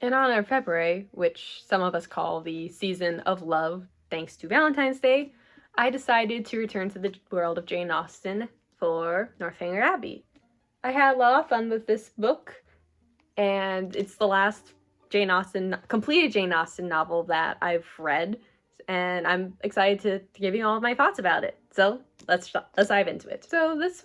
In honor of February, which some of us call the season of love thanks to Valentine's Day, I decided to return to the world of Jane Austen for Northanger Abbey. I had a lot of fun with this book, and it's the last completed Jane Austen novel that I've read, and I'm excited to give you all of my thoughts about it. So let's dive into it. So this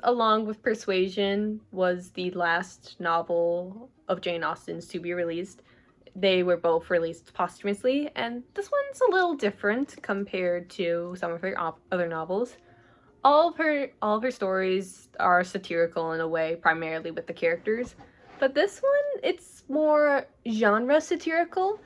along with Persuasion was the last novel of Jane Austen's to be released. They were both released posthumously, and this one's a little different compared to some of her other novels. All of her stories are satirical in a way, primarily with the characters. But this one, it's more genre satirical.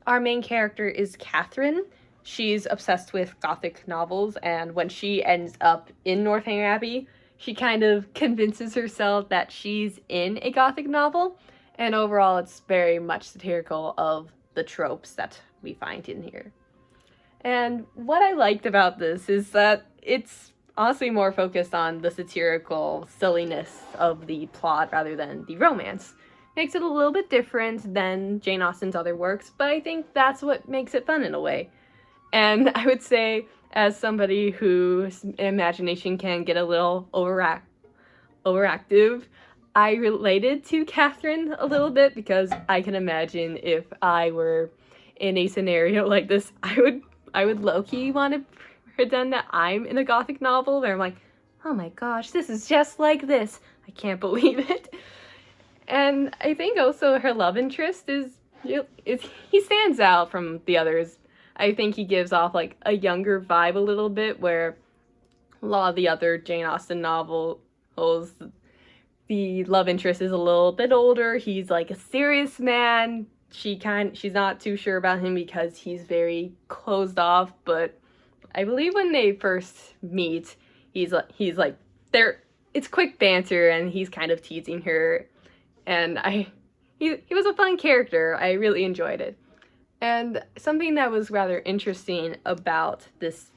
Our main character is Catherine. She's obsessed with gothic novels, and when she ends up in Northanger Abbey, she kind of convinces herself that she's in a gothic novel, and overall it's very much satirical of the tropes that we find in here. And what I liked about this is that it's honestly more focused on the satirical silliness of the plot rather than the romance. Makes it a little bit different than Jane Austen's other works, but I think that's what makes it fun in a way. And I would say, as somebody whose imagination can get a little overactive, I related to Catherine a little bit because I can imagine if I were in a scenario like this, I would low-key want to pretend that I'm in a gothic novel where I'm like, oh my gosh, this is just like this. I can't believe it. And I think also her love interest is he stands out from the others. I think he gives off like a younger vibe a little bit, where a lot of the other Jane Austen novels, the love interest is a little bit older. He's like a serious man. She's not too sure about him because he's very closed off, but I believe when they first meet, he's like there. It's quick banter, and he's kind of teasing her, and he was a fun character. I really enjoyed it. And something that was rather interesting about this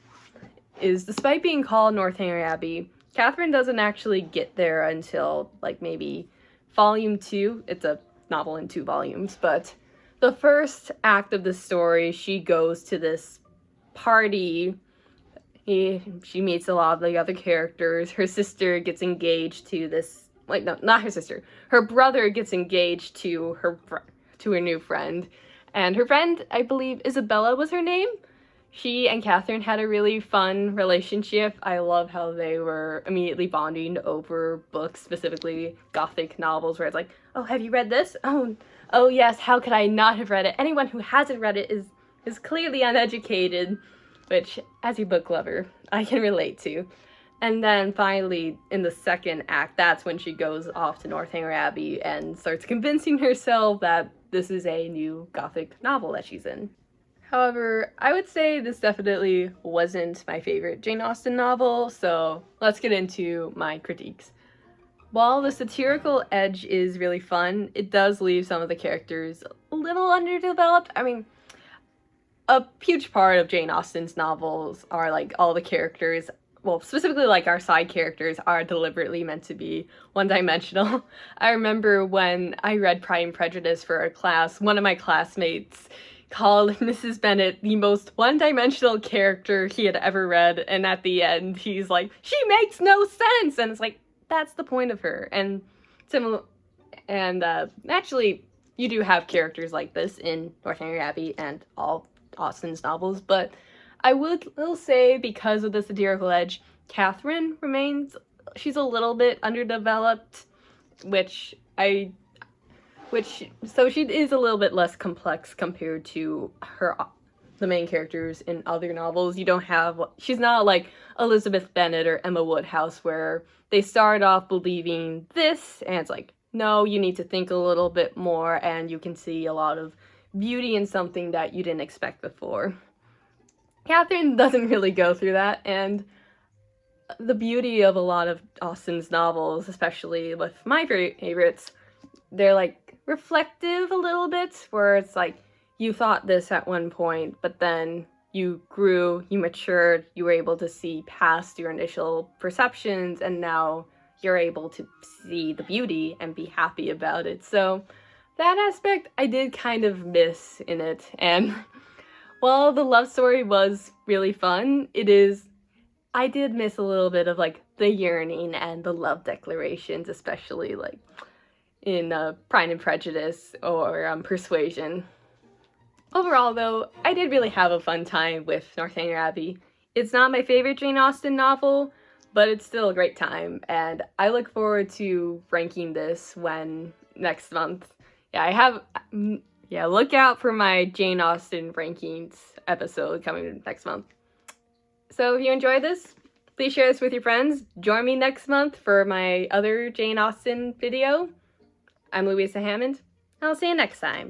is, despite being called Northanger Abbey, Catherine doesn't actually get there until like maybe volume 2. It's a novel in 2 volumes, but the first act of the story, she goes to this party. She meets a lot of the other characters. Her sister gets engaged to this, like, no, not her sister. Her brother gets engaged to her new friend. And her friend, I believe Isabella was her name. She and Catherine had a really fun relationship. I love how they were immediately bonding over books, specifically gothic novels, where it's like, oh, have you read this? Oh yes, how could I not have read it? Anyone who hasn't read it is clearly uneducated, which, as a book lover, I can relate to. And then finally, in the second act, that's when she goes off to Northanger Abbey and starts convincing herself that this is a new gothic novel that she's in. However, I would say this definitely wasn't my favorite Jane Austen novel, so let's get into my critiques. While the satirical edge is really fun, it does leave some of the characters a little underdeveloped. I mean, a huge part of Jane Austen's novels are like all the characters, well, specifically like our side characters, are deliberately meant to be one-dimensional. I remember when I read Pride and Prejudice for a class, one of my classmates called Mrs. Bennet the most one-dimensional character he had ever read, and at the end he's like, she makes no sense, and it's like, that's the point of her. And actually you do have characters like this in Northanger Abbey and all Austen's novels, but I will say, because of the satirical edge, Catherine she's a little bit underdeveloped, so she is a little bit less complex compared to the main characters in other novels. She's not like Elizabeth Bennet or Emma Woodhouse, where they start off believing this, and it's like, no, you need to think a little bit more, and you can see a lot of beauty in something that you didn't expect before. Catherine doesn't really go through that, and the beauty of a lot of Austen's novels, especially with my favorites, they're like reflective a little bit, where it's like, you thought this at one point, but then you grew, you matured, you were able to see past your initial perceptions, and now you're able to see the beauty and be happy about it. So that aspect I did kind of miss in it, and while the love story was really fun, I did miss a little bit of like the yearning and the love declarations, especially like in Pride and Prejudice or Persuasion. Overall, though, I did really have a fun time with Northanger Abbey. It's not my favorite Jane Austen novel, but it's still a great time, and I look forward to ranking this when next month. Look out for my Jane Austen rankings episode coming next month. So if you enjoyed this, please share this with your friends. Join me next month for my other Jane Austen video. I'm Louisa Hammond. I'll see you next time.